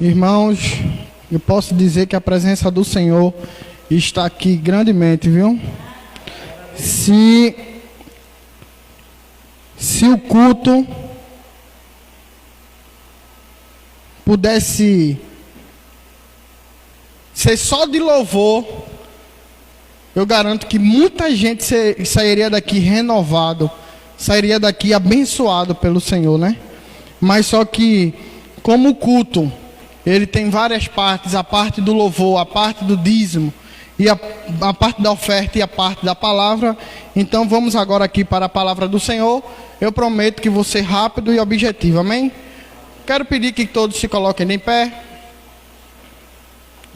Irmãos, eu posso dizer que a presença do Senhor está aqui grandemente, viu? Se o culto pudesse ser só de louvor, eu garanto que muita gente sairia daqui renovado, sairia daqui abençoado pelo Senhor, né? Mas só que, como o culto, ele tem várias partes, a parte do louvor, a parte do dízimo, e a parte da oferta e a parte da palavra. Então vamos agora aqui para a palavra do Senhor. Eu prometo que vou ser rápido e objetivo, amém? Quero pedir que todos se coloquem em pé,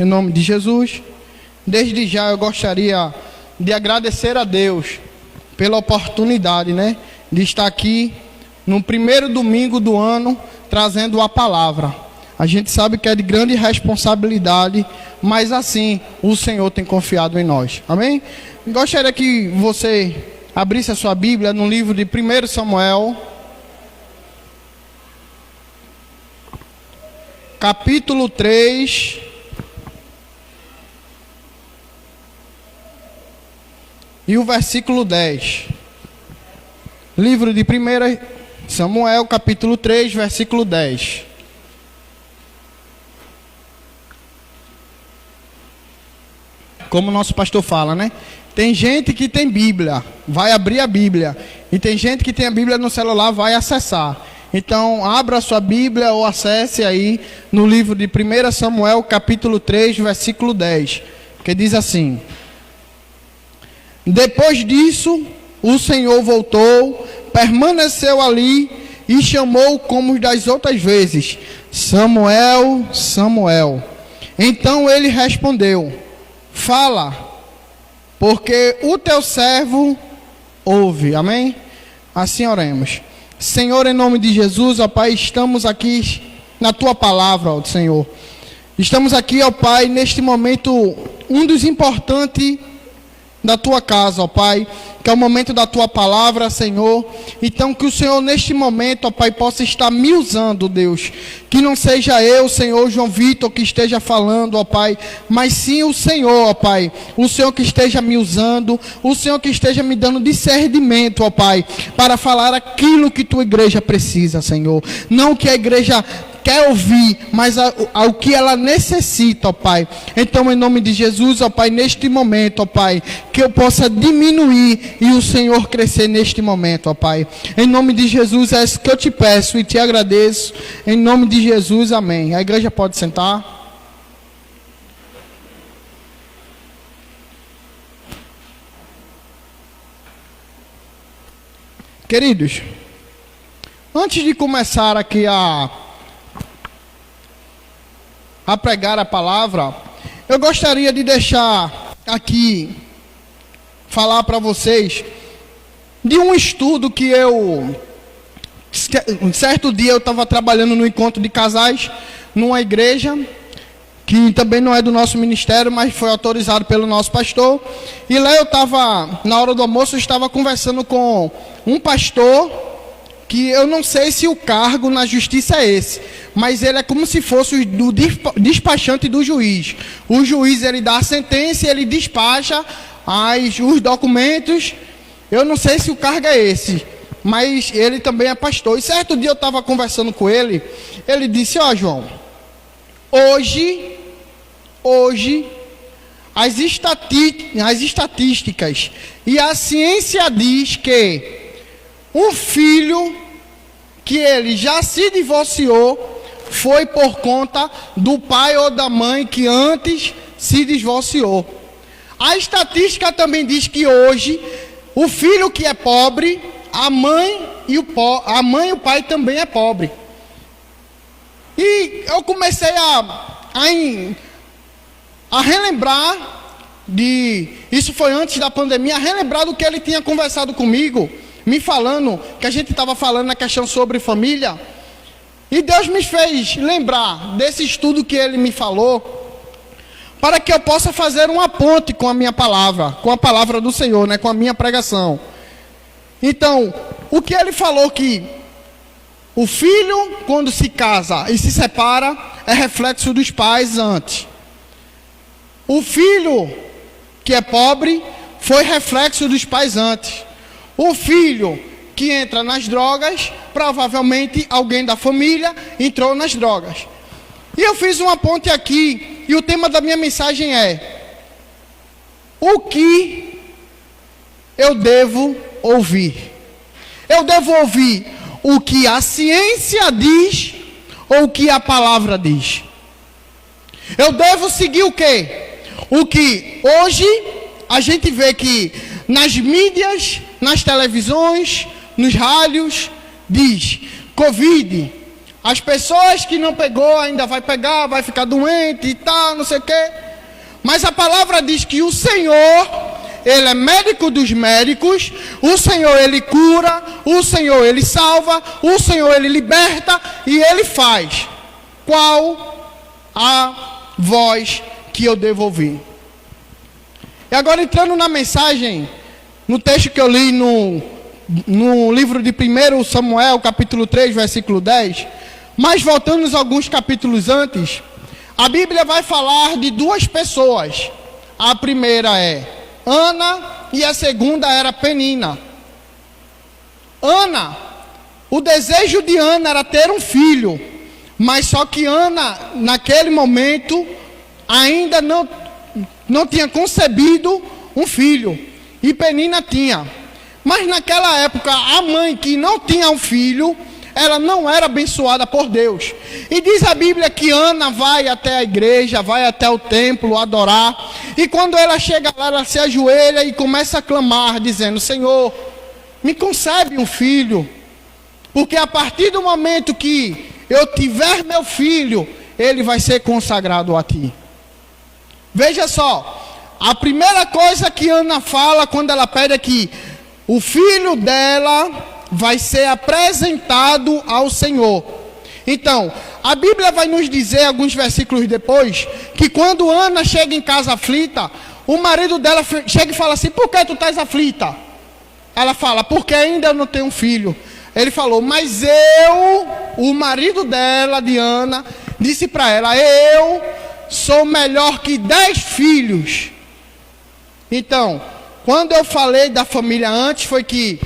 em nome de Jesus. Desde já eu gostaria de agradecer a Deus pela oportunidade, né, de estar aqui no primeiro domingo do ano trazendo a palavra. A gente sabe que é de grande responsabilidade, mas assim o Senhor tem confiado em nós, amém? Gostaria que você abrisse a sua Bíblia no livro de 1 Samuel, capítulo 3, e o versículo 10. Livro de 1 Samuel, capítulo 3, versículo 10. Como o nosso pastor fala, né? Tem gente que tem Bíblia, vai abrir a Bíblia. E tem gente que tem a Bíblia no celular, vai acessar. Então, abra a sua Bíblia ou acesse aí no livro de 1 Samuel, capítulo 3, versículo 10. Que diz assim: Depois disso, o Senhor voltou, permaneceu ali e chamou como das outras vezes: Samuel, Samuel. Então ele respondeu: Fala, porque o teu servo ouve. Amém? Assim oremos. Senhor, em nome de Jesus, ó Pai, estamos aqui na tua palavra, ó Senhor. Estamos aqui, ó Pai, neste momento, um dos importantes da tua casa, ó Pai, que é o momento da tua palavra, Senhor. Então que o Senhor neste momento, ó Pai, possa estar me usando, Deus, que não seja eu, Senhor, João Vitor, que esteja falando, ó Pai, mas sim o Senhor, ó Pai, o Senhor que esteja me usando, o Senhor que esteja me dando discernimento, ó Pai, para falar aquilo que tua igreja precisa, Senhor, não o que a igreja quer ouvir, mas ao que ela necessita, ó Pai. Então, em nome de Jesus, ó Pai, neste momento, ó Pai, que eu possa diminuir e o Senhor crescer neste momento, ó Pai. Em nome de Jesus, é isso que eu te peço e te agradeço. Em nome de Jesus, amém. A igreja pode sentar. Queridos, antes de começar aqui a pregar a palavra, eu gostaria de deixar aqui, falar para vocês, de um estudo que um certo dia eu estava trabalhando no encontro de casais, numa igreja, que também não é do nosso ministério, mas foi autorizado pelo nosso pastor, e lá eu estava, na hora do almoço, eu estava conversando com um pastor, que eu não sei se o cargo na justiça é esse, mas ele é como se fosse o despachante do juiz. O juiz, ele dá a sentença e ele despacha os documentos. Eu não sei se o cargo é esse, mas ele também é pastor. E certo dia eu estava conversando com ele, ele disse: ó, João, hoje as estatísticas e a ciência diz que um filho que ele já se divorciou foi por conta do pai ou da mãe que antes se divorciou. A estatística também diz que hoje o filho que é pobre, a mãe e o pai também é pobre. E eu comecei a relembrar isso foi antes da pandemia, a relembrar do que ele tinha conversado comigo, me falando, que a gente estava falando na questão sobre família, e Deus me fez lembrar desse estudo que ele me falou, para que eu possa fazer uma ponte com a minha palavra, com a palavra do Senhor, né, com a minha pregação. Então, o que ele falou que o filho, quando se casa e se separa, é reflexo dos pais antes. O filho que é pobre foi reflexo dos pais antes. O filho que entra nas drogas, provavelmente alguém da família entrou nas drogas. E eu fiz uma ponte aqui, e o tema da minha mensagem é: o que eu devo ouvir? Eu devo ouvir o que a ciência diz ou o que a palavra diz? Eu devo seguir o quê? O que hoje a gente vê que nas mídias, nas televisões, nos rádios, diz: Covid, as pessoas que não pegou ainda vai pegar, vai ficar doente e tal, não sei o quê. Mas a palavra diz que o Senhor, Ele é médico dos médicos, o Senhor, Ele cura, o Senhor, Ele salva, o Senhor, Ele liberta e Ele faz. Qual a voz que eu devo ouvir? E agora, entrando na mensagem, no texto que eu li no livro de 1 Samuel, capítulo 3, versículo 10, mas voltando alguns capítulos antes, a Bíblia vai falar de duas pessoas. A primeira é Ana e a segunda era Penina. Ana, o desejo de Ana era ter um filho, mas só que Ana, naquele momento, ainda não tinha concebido um filho, e Penina tinha. Mas naquela época, a mãe que não tinha um filho, ela não era abençoada por Deus. E diz a Bíblia que Ana vai até a igreja, vai até o templo adorar. E quando ela chega lá, ela se ajoelha e começa a clamar, dizendo: Senhor, me concede um filho. Porque a partir do momento que eu tiver meu filho, ele vai ser consagrado a ti. Veja só, a primeira coisa que Ana fala quando ela pede é que o filho dela vai ser apresentado ao Senhor. Então, a Bíblia vai nos dizer, alguns versículos depois, que quando Ana chega em casa aflita, o marido dela chega e fala assim: por que tu estás aflita? Ela fala: porque ainda eu não tenho um filho. Ele falou: mas o marido dela, de Ana, disse para ela: eu sou melhor que 10 filhos. Então, quando eu falei da família antes, foi que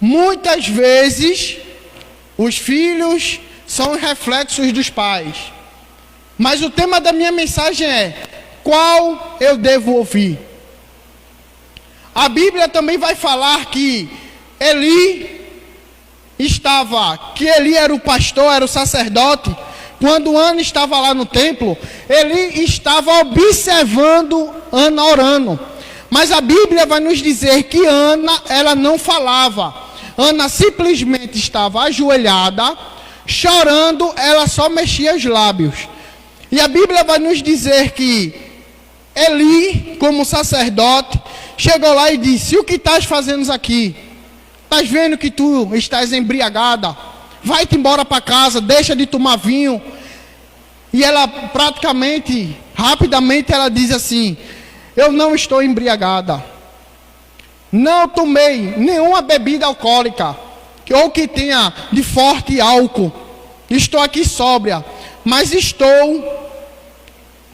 muitas vezes os filhos são reflexos dos pais. Mas o tema da minha mensagem é: qual eu devo ouvir? A Bíblia também vai falar que Eli era o pastor, era o sacerdote. Quando Ana estava lá no templo, Eli estava observando Ana orando. Mas a Bíblia vai nos dizer que Ana, ela não falava. Ana simplesmente estava ajoelhada, chorando, ela só mexia os lábios. E a Bíblia vai nos dizer que Eli, como sacerdote, chegou lá e disse: o que estás fazendo aqui? Estás vendo que tu estás embriagada? Vai-te embora para casa, deixa de tomar vinho. E ela rapidamente ela diz assim: eu não estou embriagada. Não tomei nenhuma bebida alcoólica, ou que tenha de forte álcool. Estou aqui sóbria, mas estou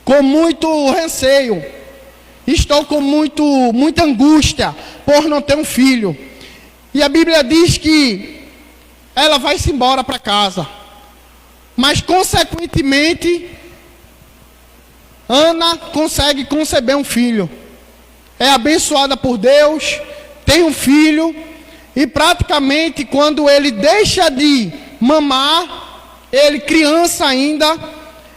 com muito receio. Estou com muita angústia por não ter um filho. E a Bíblia diz que ela vai-se embora para casa. Mas, consequentemente, Ana consegue conceber um filho. É abençoada por Deus, tem um filho, e praticamente quando ele deixa de mamar, ele criança ainda,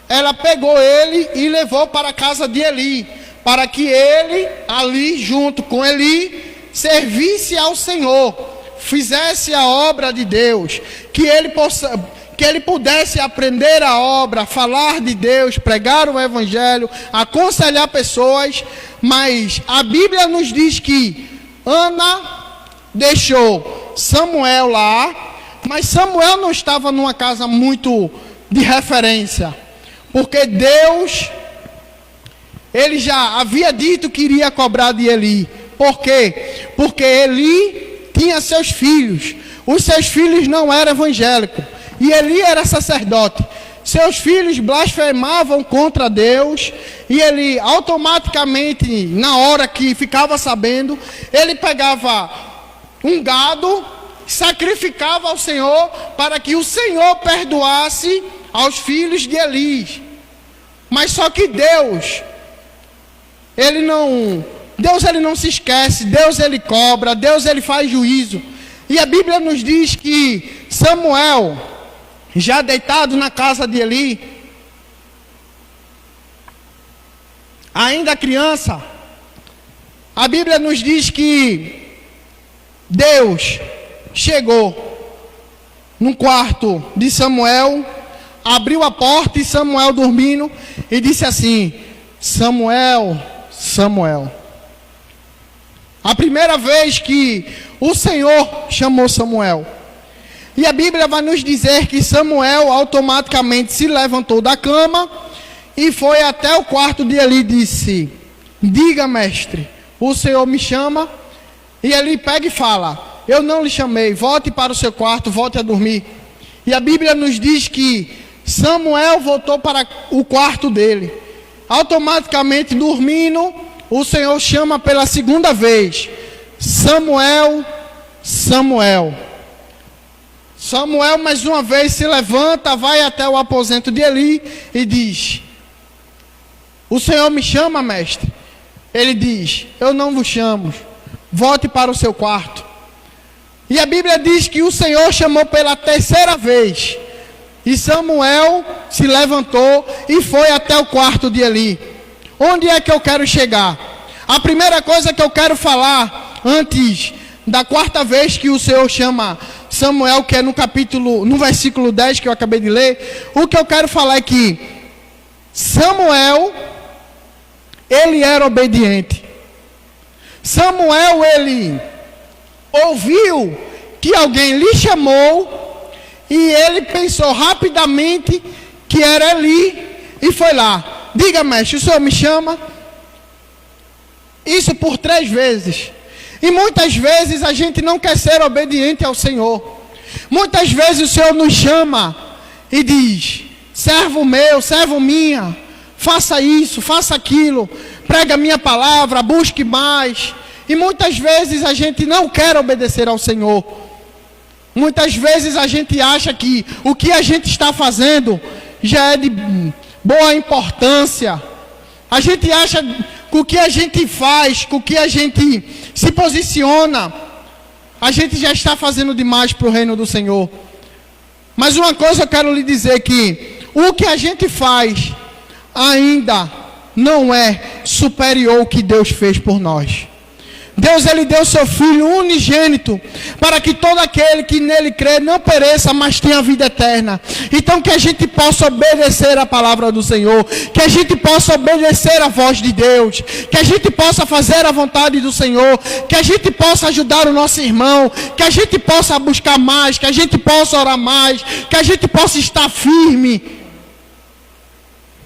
ela pegou ele e levou para a casa de Eli, para que ele, ali junto com Eli, servisse ao Senhor, fizesse a obra de Deus, que ele pudesse aprender a obra, falar de Deus, pregar o Evangelho, aconselhar pessoas. Mas a Bíblia nos diz que Ana deixou Samuel lá, mas Samuel não estava numa casa muito de referência, porque Deus, ele já havia dito que iria cobrar de Eli. Por quê? Porque Eli tinha seus filhos, os seus filhos não eram evangélicos, e Eli era sacerdote. seus filhos blasfemavam contra Deus, e ele automaticamente, na hora que ficava sabendo, ele pegava um gado, sacrificava ao Senhor, para que o Senhor perdoasse aos filhos de Eli. Mas só que Deus ele não se esquece, Deus ele cobra, Deus ele faz juízo. E a Bíblia nos diz que Samuel, já deitado na casa de Eli, ainda criança, a Bíblia nos diz que Deus chegou no quarto de Samuel, abriu a porta e Samuel dormindo, e disse assim: Samuel, Samuel. A primeira vez que o Senhor chamou Samuel. E a Bíblia vai nos dizer que Samuel automaticamente se levantou da cama e foi até o quarto de Eli e disse: diga, mestre, o Senhor me chama. E Eli pega e fala: eu não lhe chamei, volte para o seu quarto, volte a dormir. E a Bíblia nos diz que Samuel voltou para o quarto dele. Automaticamente dormindo, o Senhor chama pela segunda vez: Samuel, Samuel. Samuel mais uma vez se levanta, vai até o aposento de Eli e diz: o Senhor me chama, mestre? Ele diz: eu não vos chamo, volte para o seu quarto. E a Bíblia diz que o Senhor chamou pela terceira vez, e Samuel se levantou e foi até o quarto de Eli. Onde é que eu quero chegar? A primeira coisa que eu quero falar, antes da quarta vez que o Senhor chama Samuel, que é no versículo 10 que eu acabei de ler, o que eu quero falar é que Samuel, ele era obediente. Samuel, ele ouviu que alguém lhe chamou, e ele pensou rapidamente que era Eli, e foi lá: diga, mestre, o Senhor me chama? Isso por 3 vezes. E muitas vezes a gente não quer ser obediente ao Senhor. Muitas vezes o Senhor nos chama e diz: servo meu, servo minha, faça isso, faça aquilo, prega a minha palavra, busque mais. E muitas vezes a gente não quer obedecer ao Senhor. Muitas vezes a gente acha que o que a gente está fazendo já é de boa importância. A gente acha que o que a gente faz, que o que a gente se posiciona, a gente já está fazendo demais para o reino do Senhor. Mas uma coisa eu quero lhe dizer, que o que a gente faz ainda não é superior ao que Deus fez por nós. Deus, ele deu seu Filho unigênito, para que todo aquele que nele crê não pereça, mas tenha vida eterna. Então que a gente possa obedecer a palavra do Senhor, que a gente possa obedecer a voz de Deus, que a gente possa fazer a vontade do Senhor, que a gente possa ajudar o nosso irmão, que a gente possa buscar mais, que a gente possa orar mais, que a gente possa estar firme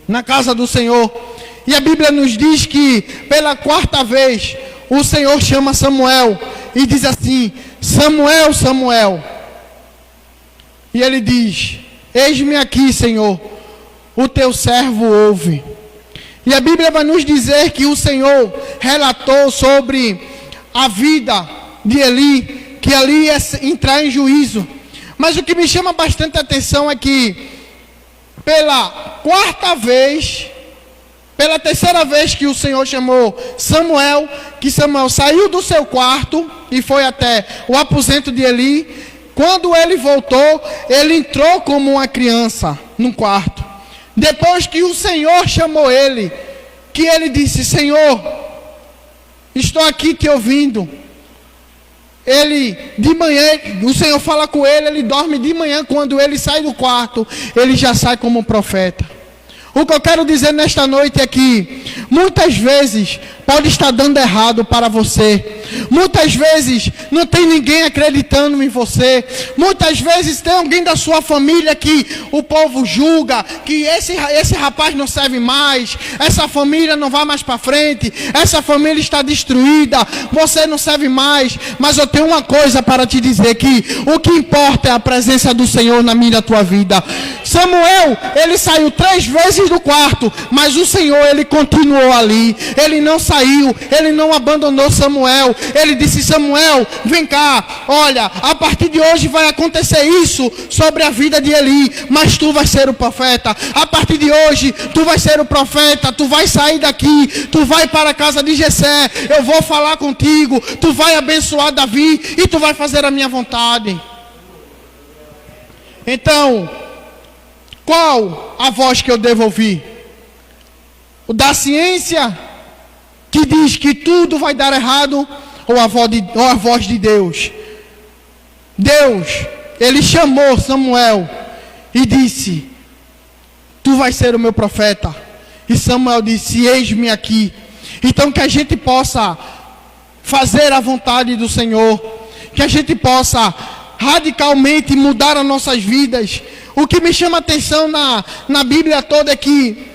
na casa do Senhor. E a Bíblia nos diz que pela quarta vez o Senhor chama Samuel e diz assim: Samuel, Samuel. E ele diz: eis-me aqui, Senhor, o teu servo ouve. E a Bíblia vai nos dizer que o Senhor relatou sobre a vida de Eli, que Eli ia entrar em juízo. Mas o que me chama bastante atenção é que pela quarta vez, pela terceira vez que o Senhor chamou Samuel, que Samuel saiu do seu quarto e foi até o aposento de Eli. Quando ele voltou, ele entrou como uma criança no quarto. Depois que o Senhor chamou ele, que ele disse: Senhor, estou aqui te ouvindo. Ele, de manhã, o Senhor fala com ele, ele dorme de manhã. Quando ele sai do quarto, ele já sai como profeta. O que eu quero dizer nesta noite é que muitas vezes pode estar dando errado para você. Muitas vezes não tem ninguém acreditando em você. Muitas vezes tem alguém da sua família que o povo julga, que esse rapaz não serve mais, essa família não vai mais para frente, essa família está destruída, você não serve mais. Mas eu tenho uma coisa para te dizer, que o que importa é a presença do Senhor na minha e na tua vida. Samuel, ele saiu 3 vezes do quarto, mas o Senhor, ele continuou ali. Ele não saiu, ele não abandonou Samuel. Ele disse: Samuel, vem cá, olha, a partir de hoje vai acontecer isso sobre a vida de Eli, mas tu vai ser o profeta. A partir de hoje, tu vai ser o profeta, tu vai sair daqui, tu vai para a casa de Jessé, eu vou falar contigo, tu vai abençoar Davi e tu vai fazer a minha vontade. Então, qual a voz que eu devo ouvir? O da ciência, que diz que tudo vai dar errado, ou a voz de Deus? Deus, ele chamou Samuel e disse: tu vais ser o meu profeta. E Samuel disse: eis-me aqui. Então que a gente possa fazer a vontade do Senhor, que a gente possa radicalmente mudar as nossas vidas. O que me chama a atenção na Bíblia toda é que,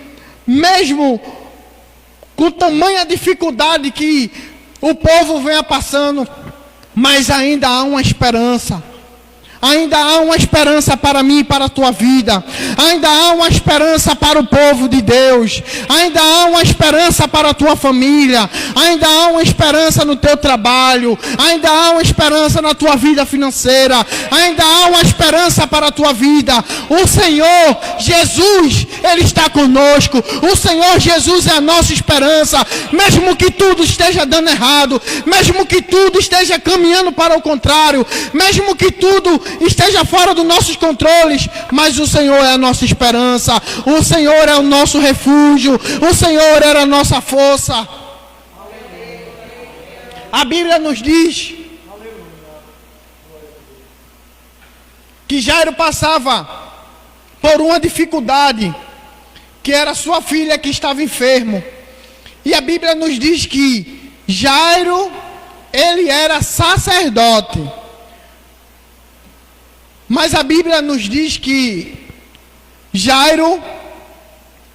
mesmo com tamanha dificuldade que o povo venha passando, mas ainda há uma esperança. Ainda há uma esperança para mim e para a tua vida. Ainda há uma esperança para o povo de Deus. Ainda há uma esperança para a tua família. Ainda há uma esperança no teu trabalho. Ainda há uma esperança na tua vida financeira. Ainda há uma esperança para a tua vida. O Senhor Jesus, Ele está conosco. O Senhor Jesus é a nossa esperança. Mesmo que tudo esteja dando errado, mesmo que tudo esteja caminhando para o contrário, mesmo que tudo esteja fora dos nossos controles, mas o Senhor é a nossa esperança, o Senhor é o nosso refúgio, o Senhor era a nossa força. A Bíblia nos diz que Jairo passava por uma dificuldade, que era sua filha que estava enfermo. E a Bíblia nos diz que Jairo, ele era sacerdote. Mas a Bíblia nos diz que Jairo,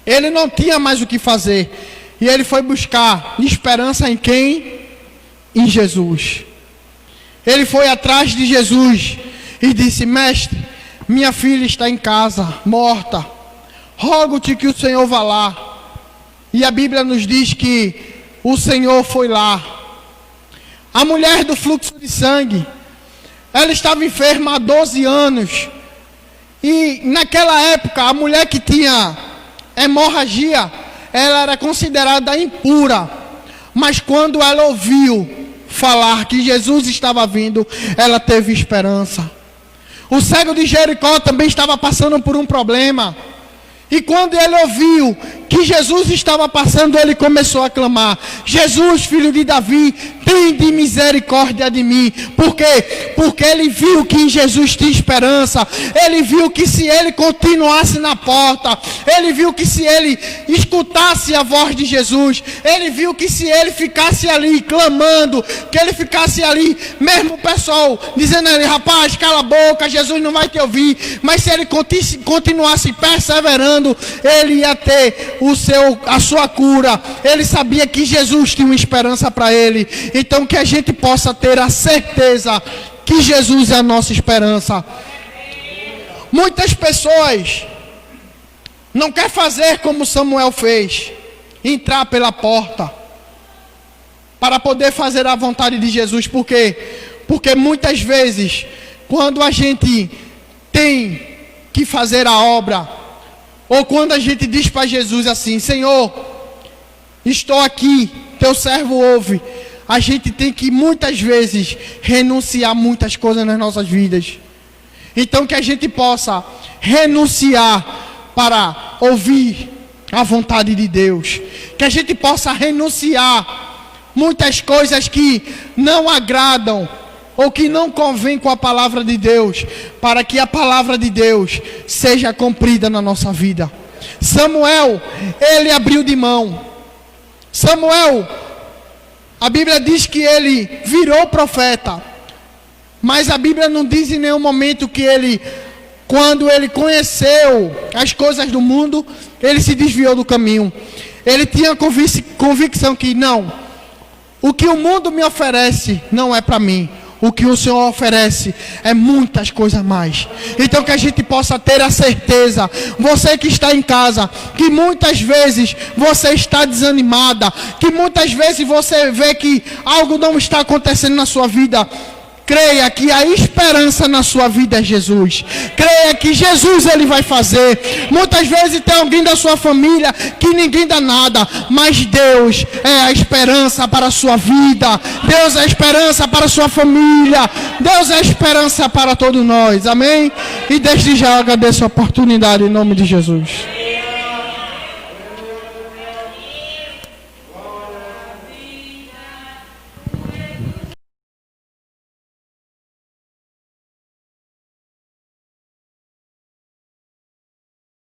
ele não tinha mais o que fazer. E ele foi buscar esperança em quem? Em Jesus. Ele foi atrás de Jesus e disse: mestre, minha filha está em casa, morta. Rogo-te que o Senhor vá lá. E a Bíblia nos diz que o Senhor foi lá. A mulher do fluxo de sangue, ela estava enferma há 12 anos. E naquela época, a mulher que tinha hemorragia, ela era considerada impura. Mas quando ela ouviu falar que Jesus estava vindo, ela teve esperança. O cego de Jericó também estava passando por um problema. E quando ele ouviu que Jesus estava passando, ele começou a clamar: Jesus, filho de Davi, tende misericórdia de mim. Por quê? Porque ele viu que em Jesus tinha esperança. Ele viu que se ele continuasse na porta, ele viu que se ele escutasse a voz de Jesus, ele viu que se ele ficasse ali clamando, que ele ficasse ali, mesmo o pessoal dizendo a ele: rapaz, cala a boca, Jesus não vai te ouvir. Mas se ele continuasse perseverando, ele ia ter a sua cura. Ele sabia que Jesus tinha uma esperança para ele. Então que a gente possa ter a certeza que Jesus é a nossa esperança. Muitas pessoas não querem fazer como Samuel fez, entrar pela porta para poder fazer a vontade de Jesus. Por quê? Porque muitas vezes, quando a gente tem que fazer a obra, ou quando a gente diz para Jesus assim: Senhor, estou aqui, teu servo ouve, a gente tem que muitas vezes renunciar muitas coisas nas nossas vidas. Então que a gente possa renunciar para ouvir a vontade de Deus. Que a gente possa renunciar muitas coisas que não agradam ou que não convém com a palavra de Deus, para que a palavra de Deus seja cumprida na nossa vida. Samuel, ele abriu de mão. Samuel, A Bíblia diz que ele virou profeta. Mas a Bíblia não diz em nenhum momento que ele, quando ele conheceu as coisas do mundo, ele se desviou do caminho. Ele tinha convicção que não, o que o mundo me oferece não é para mim. O que o Senhor oferece é muitas coisas mais. Então que a gente possa ter a certeza, você que está em casa, que muitas vezes você está desanimada, que muitas vezes você vê que algo não está acontecendo na sua vida. Creia que a esperança na sua vida é Jesus. Creia que Jesus ele vai fazer. Muitas vezes tem alguém da sua família que ninguém dá nada, mas Deus é a esperança para a sua vida. Deus é a esperança para a sua família. Deus é a esperança para todos nós. Amém? E desde já agradeço a oportunidade em nome de Jesus.